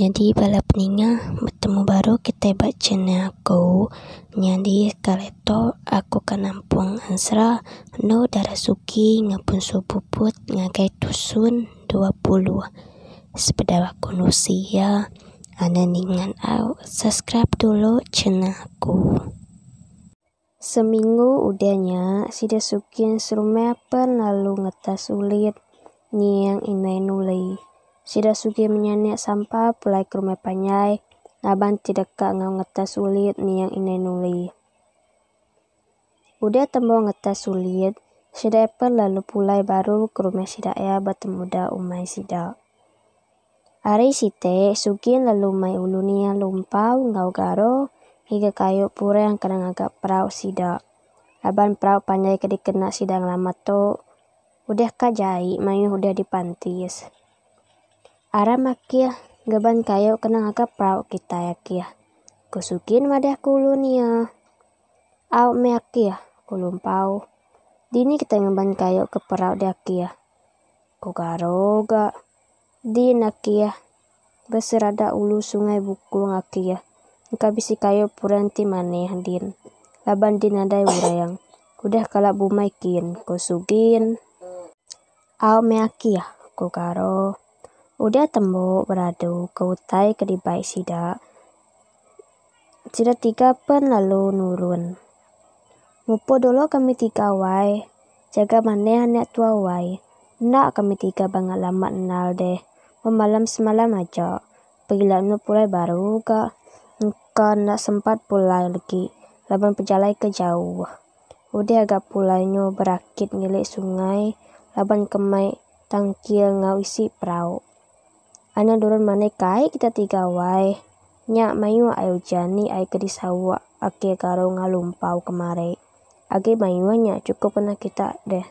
Jadi bala peninga bertemu baru kita baca aku nyadi kaleto aku kanampung ansra no darasuki ngapun supuput ngagai tusun 20 sepeda konusia ada ningan au subscribe dulu channel aku. Seminggu udahnya sida sukin serume apa lalu ngetas ulit niang inai nulai. Sida suki menyanyi sampah pulai ke rumah panyai laban tidak kak ngau ngetas sulit niang inai nuli. Udah tembok ngetas sulit sida epen lalu pulai baru ke rumah sida ya bertemu da umai sida. Hari site sukin lalu mai ulu nia lumpau ngau garo hingga kayu pura yang kadang agak perau sida. Laban perau panjai ke dikena sida ngelamat to udah kajai mayu udah dipantis. Aram akia gaban kayu kena agak perau kita ya kia. Kusukin madah kulu nia. Au me akia kulumpau. Dini kita ngaban kayu ke perau dia kia. Kugaroga. Din akia. Beserada ulu sungai buku ngakia. Engka bisi kayu puranti maneh din. Laban din ada urayang. Udah kalak bumai kin. Kusugin. Au me akia kugaro. Udah tembok beradu ke utai ke di baik sida. Sida tiga pen lalu nurun. Mupo dulu kami tiga wai. Jaga maneh anak tua wai. Nak kami tiga banget lama kenal deh. Malam semalam aja. Pergilah nu pulai baru gak. Engkau nak sempat pulai lagi. Laban pejalai ke jauh. Udah agak pulainya berakit ngilik sungai. Laban kemai tangkil ngau isi perahu. Ana durun maneh kai kita tiga wai. Nyak mayu ayo jani ay ke disawa ake karo ngalumpau kemare. Age mayu nyak cukup pernah kita deh.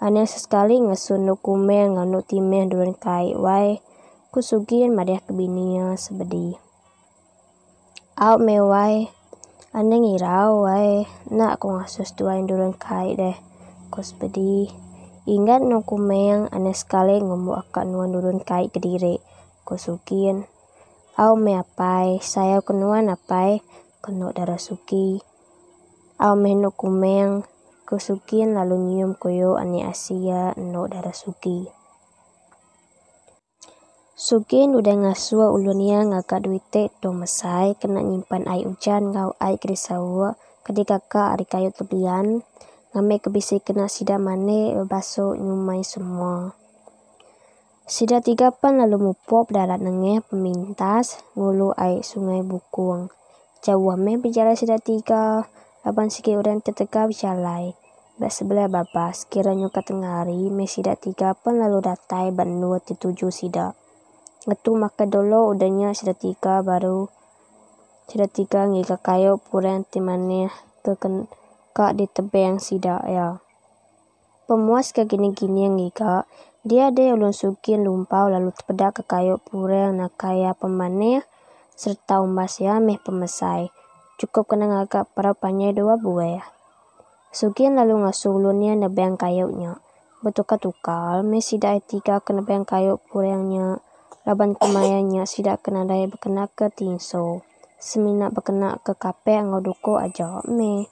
Ana sesekali ngesun nukume nganu time durun kai wai. Kusugin madeh kebinia sebedi. Au me wai. Ana ngirau wai. Nak ku ngasus tuain durun kai deh. Kuspedi. Ingat no kumeng ane sekali ngomong akak nuan durun kai kediri. Kusukin. Au me apai. Saya kenuan apai. Keno darasuki. Au me no kumeng. Kusukin lalu nyium koyo ane Asia no darasuki. Sukin udah ngasua ulunia ngagak duite to mesai kena nyimpan ai ujan ngau ai krisawa ketika ka ari kayu tebian. Ngame kebisi kena sida mane baso nyumai semua. Sida tiga pan lalu mupop darat nengeh pemintas ngulu ai sungai bukung. Jauh ame berjalan sida tiga. Laban siki udan tetega berjalai. Bak sebelah babas kiranya katengari me sida tiga pan lalu datai benua dituju sida. Ngetu maka dolo udahnya sida tiga baru. Sida tiga ngiga kayu puren timane keken kak di tebeng sida ya. Pemuas ke gini-gini yang ngiga, dia ada ulun sukin lumpau lalu terpedak ke kayu pureng na kaya pemane serta umbas ya meh pemesai. Cukup kena ngagak para panyai 2 buah. Sukin lalu ngasulunnya nebeng kayunya. Betukar-tukar me sida tiga kena beng kayu purengnya. Laban kemayanya sida kena daya berkena ke tinso. Semina berkena ke kape ngoduko aja me.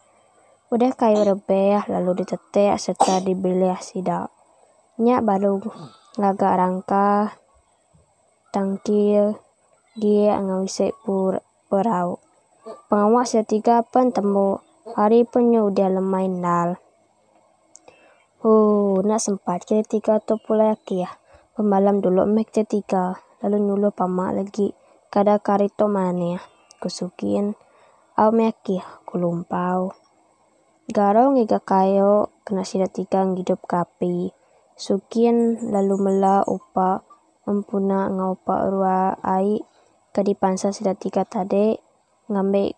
Udah kayu rebeh lalu ditetek serta dibelah sida. Nyak baru ngagak rangka tangkil dia ngawise purau. Pengawak sida tiga pen temu hari punya udah lemai nal. Nak sempat kita tiga tu pula ya. Pemalam dulu mek kita tiga lalu nyulo pamak lagi. Kada karito mana kusukin. Au mek ya kulumpau. Garo ngiga kayo kena sida tiga ngidup kapi. Sukin lalu mela upa mempuna ngaupa rua ai kedipansa sida tiga tade ngambil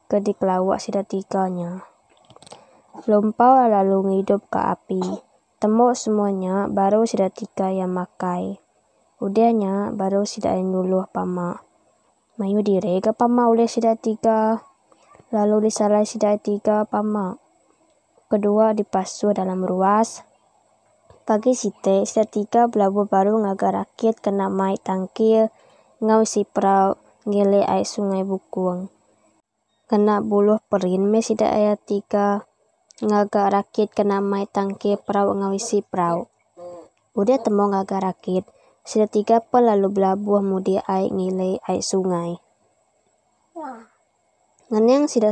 kedik lawak sida tiganya. Lumpau lalu ngidup ke api. Tembok semuanya baru sida tiga yang makai. Udahnya baru sida nuluh pamak. Mayu direga pamak oleh sida tiga. Lalu disalai sida tiga pamak. Kedua dipasuh dalam ruas. Pagi sida tiga belabu baru ngagak rakit kena mai tangkil ngau si perau ngele ai sungai Bukuang. Kena buluh perin me sida aya tika ngaga rakit kena mai tangke perau ngau isi perau. Udah temo ngaga rakit, sida tiga pel lalu belabuh mudi ai ngile ai sungai. Nganeng sida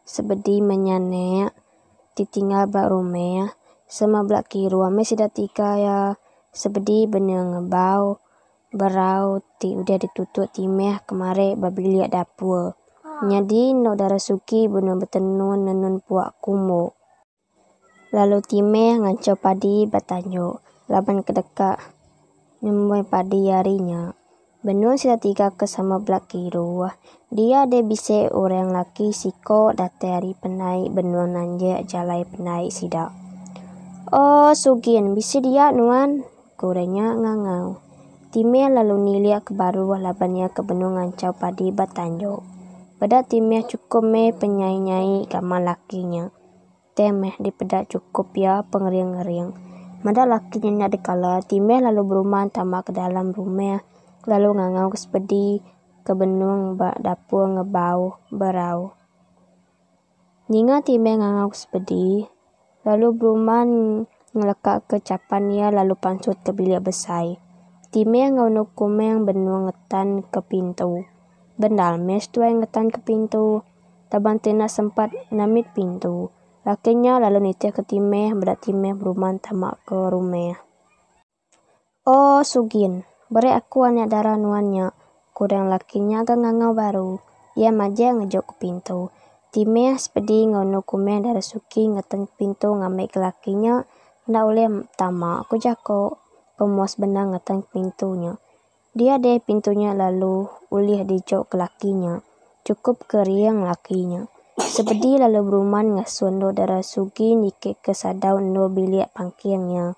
sebedi menyane titinggal bak rumah sama belak kiru ame sida tika ya sebedi beneng ngebau berau ti udah ditutut timeh kemare babilia dapur. Nyadi no darasuki bunuh betenun nenun puak kumo. Lalu timeh ngancau padi batanyo laban kedeka nyemboy padi harinya. Benua sida tiga ke sama belak kiru. Dia de bise orang laki siko date hari penai benua nanje jalai penai sida. Oh sugien bisi dia nuan kurenya ngangau. Timeh lalu nilia ke baru labannya ke benua ngancau padi batanyo. Pada timeh cukup me penyai-nyai kama lakinya. Temeh dipedak cukup ya pengering-ngering. Mada lakinya nyak dikala timeh lalu berumah tamak ke dalam rumah. Lalu ngangau ke sepedi ke benung bak dapur ngebau berau. Ninga timeh ngangau ke sepedi. Lalu berumah ngelekak ke capannya lalu pansut ke bilik besai. Timeh ngau nukumeng benung ngetan ke pintu. Bendal mes tuai ngetan ke pintu. Taban tina sempat namit pintu. Lakinya lalu nitih ke timeh bedak timeh berumah tamak ke rumah. Oh sugin, beri aku anak darah nuannya. Kurang lakinya agak ngangau baru. Ia maja ngejok ke pintu. Timeh sepedi ngau nukumeng darah suki ngetan ke pintu ngamek ke lakinya. Ndak oleh tamak aku jako. Pemuas benang ngetan ke pintunya. Dia deh pintunya lalu ulih dijok ke lakinya. Cukup keriang lakinya. Sepedi lalu beruman ngasun no darah suki nikik ke sadau no bilik pangkiangnya.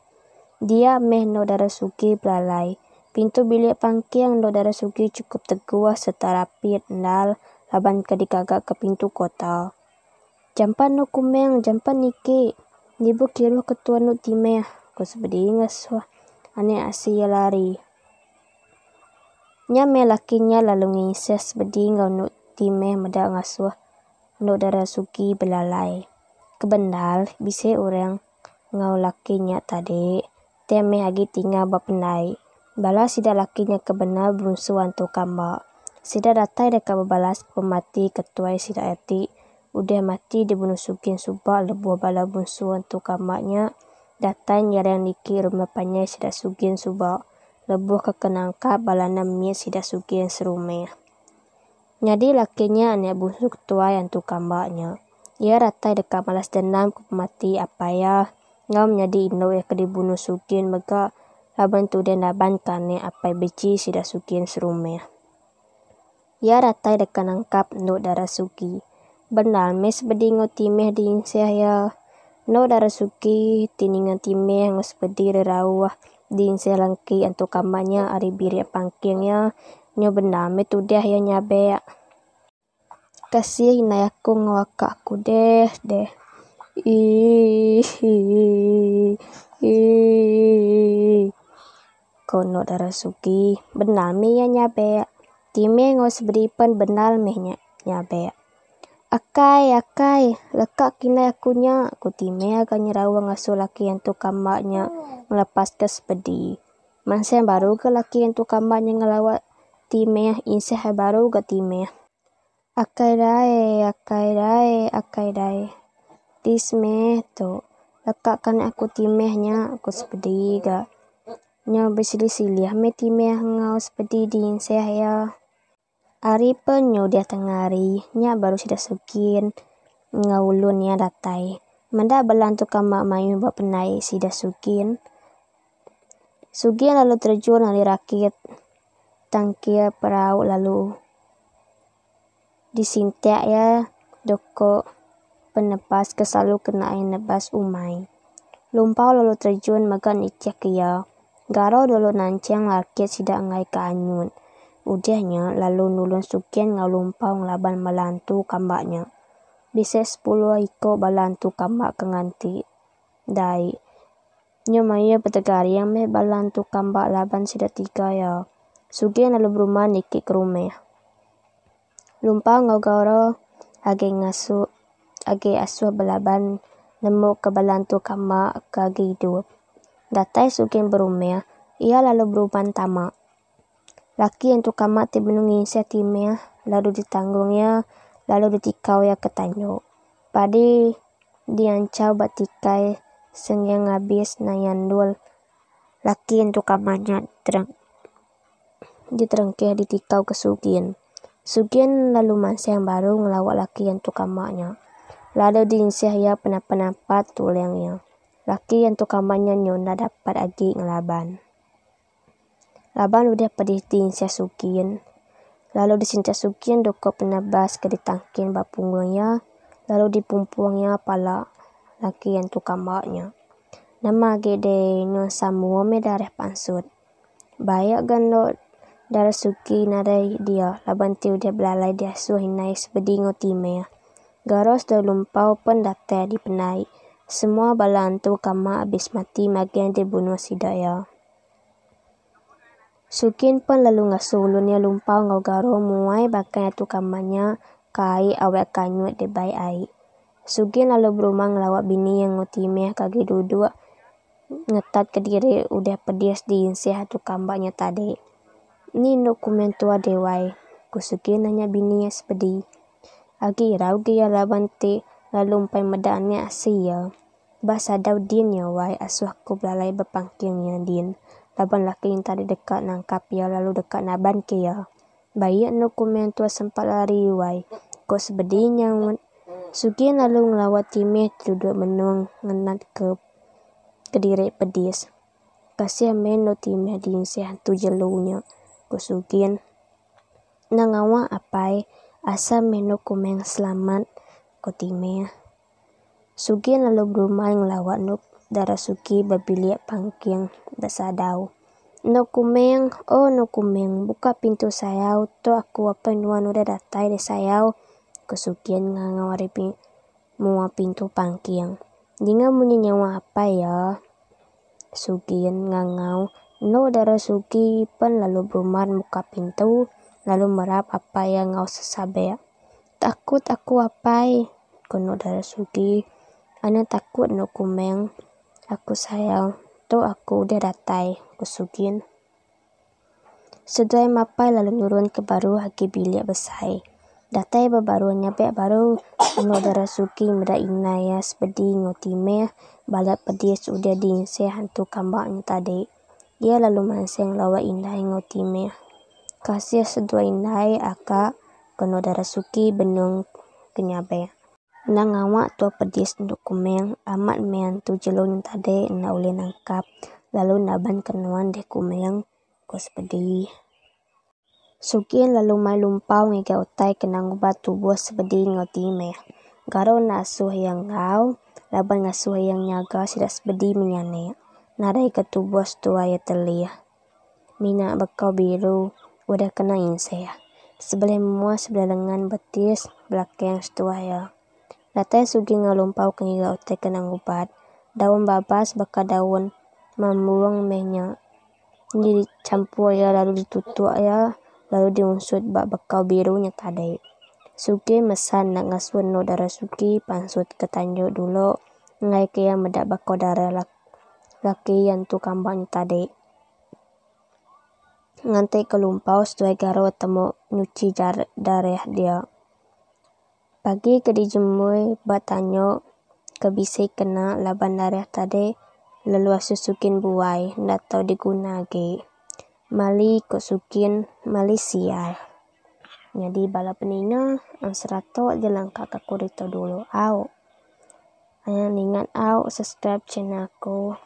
Dia meh no darah suki belalai. Pintu bilik pangkiang no darah suki cukup teguh serta rapit nal laban kedikagak ke pintu kota. Jampan no kumeng jampan niki. Nibu kiru ketua no timeh. Ko sepedi ngasuh. Ane asia lari. Nyame lakinya lalu ngises sepedi ngau nuk timeh medak ngasuh nuk darah suki belalai. Kebendal bise orang ngau lakinya tadi temeh agi tinggal bapenai. Balas sida lakinya kebenar berunsu antu kamba. Sida datai deka babalas pemati ketuai sida eti. Udah mati dibunuh sukin subak lebuh bala bunsu antu kambanya. Datai nyarang niki rumah panyai sida sugin subak. Lebuh kekenangkap balana mie sida sugien serumeh. Nyadi lakinya anak busuk ketua yang tu kambaknya. Ia ratai dekat malas dendam ke pemati apa ya. Ngau menjadi indo ya kedibunuh sugien mega laban tu den laban kane apa beci sida sugien serumeh. Ia ratai dekat nangkap nduk darah suki. Benal mes bedingo timeh diinseh ya. No darah suki tiningan timeh ngos pedi rerawah. Diinseh langki antu kamanya ari biri pangkingnya nyo bendame tudah ya nyabe. Kasih inai aku ngawaka aku deh. Kono darah suki bendame ya nyabe. Time ngos beripan benal mehnya nyabe. Akai, lekak kinai akunya. Aku time agak nyerawang ngasuh laki yang tu kamaknya melepas ke sepedi. Mansen baru ke laki yang tu kamaknya ngelawat time inseh baru ke time. Akai dae. Disme tu. Lekak kan aku timehnya aku sepedi ga. Nyo bersilih-silih me time ngau sepedi di inseh ya. Ari penyu dia tengari, nya baru sudah sukin ngaulun ya datai. Menda belantu kamak mayu bak penai sida sukin. Sugien lalu terjun ali rakit tangkir perahu lalu disintek ya doko penepas kesalu kena air nebas umai. Lumpau lalu terjun makan icek ya. Garo dulu nanceng rakit sida ngai ke anyun. Udahnya lalu nulun sugien ngau lumpau ngelaban melantu kambaknya. Bisa 10 iko balantu kambak kenganti. Dai. Nyo maya petegari yang me balantu kambak laban sida 3 ya. Sugien lalu berumah niki ke rumah. Lumpau ngau gauro age asuh belaban nemu kebalantu kama kagi hidup. Datai sugien berumah, ia lalu berubah tamak. Laki yang tu kama tibunungi sia timea, lalu ditanggungnya, lalu ditikau ya ke tanyo. Padi diancau batikai sengyang habis nayandul. Laki yang tu kamanya diterengkeh ditikau ke Sugien. Sugien lalu manseng baru ngelawak laki yang tu kamanya. Lalu diinsih ya pendapat tulangnya. Laki yang tu kamanya nyonda dapat agi ngelaban. Laban udah pedih diinsih Sugien. Lalu disinca Sugien doko penabas ke ditangkin bapunggungnya. Lalu dipumpuangnya pala laki yang tu kamanya. Nama gede nyon samuo me dareh pansut. Bayak gando darah Sugi nadai dia laban tiu dia belalai dia suhinai sebedingo time. Garos do lumpau pun date dipenai. Semua balantu kama abis mati magian dibunuh sidaya. Sugien pun lalu ngasulunnya lumpau ngau garo muai bakanya tu kamanya kai awek kanyut de bai ai. Sugien lalu berumah ngelawak bini yang ngutime kagi duduk ngetat ke diri udah pedias diinsih tu kambaknya tadi. Ni dokumen tua dewai, Sugien nanya bini ya sepedi. Agi rau dia laban te lalu umpai medannya asia. Bahasa dau din ya wai asuh ku belalai bepangkingnya din. Laban laki yang tadi dekat nangkap ya lalu dekat naban ke ya. Bayi dokumen tua sempat lari wai. Kok sebedinya Sugien lalu ngelawat timeh duduk menung ngenat ke diri pedis. Kasih meno timeh diinsih hantu jelunya. Sugien nangawa apai asa meno kumeng selamat ko timeh. Sugien lalu berumah ngelawat nuk darah Sugi babiliak pangking dasadau. No kumeng, buka pintu sayau, to aku apa nuan udah datai de sayau. Sugien ngangawari mua pintu pangking. Dinga munyi nyawa apa ya? Sugien ngangau. No darah Sugi pen lalu berumah muka pintu, lalu merap apa yang ngau sesabe. Takut aku apai, kono darah Sugi. Ana takut no kumeng, aku sayang, to aku udah datai, Sugien. Sedai mapai lalu nurun ke baru haki bilik besai. Datai babaruannya be baru no darah Sugi meda inaya sebedi ngotime balat pedis udah diinsih hantu kambaknya tadi. Ia lalu manseng lawa indai ngotime. Kasih sedua indai aka kono darah Sugi benung kenyabe. Nangawak tua pedis untuk kumeng amat meantu jelun tadi na uli nangkap lalu naban kenuan deh kumeng kos pedih. Sugien lalu mai lumpau ngega utai kenang ubat tubuh sebedi ngotime. Garo nasuh yang ngau laban ngasuh yang nyaga sidak sebedi menyane. Nadai ketubuh tua ya telia. Mina bekau biru udah kena inseh. Sebelah mua sebelah lengan betis belakang setua ya. Datai Sugi ngalumpau kengiga utai kenang ubat. Daun babas baka daun mambuang mehnya. Ini dicampur ya lalu ditutup ya. Lalu diunsut bak bekau birunya tadi. Sugi mesan nak ngasuh no darah Sugi pansut ke tanjuk dulu. Ngai ke yang medak bakau darah laki yang tu kambang tadi. Ngantai ke lumpau setuai garo temu nyuci darah dia. Pagi ke dijemui batanyo kebisik kena laban darah tadi. Lalu asu Sugien buai ndak tahu diguna ge. Mali ko Sugien mali sial. Jadi bala penina ang serato jelang kakak kurito dulu. Au. Ayan ingat au subscribe channel aku.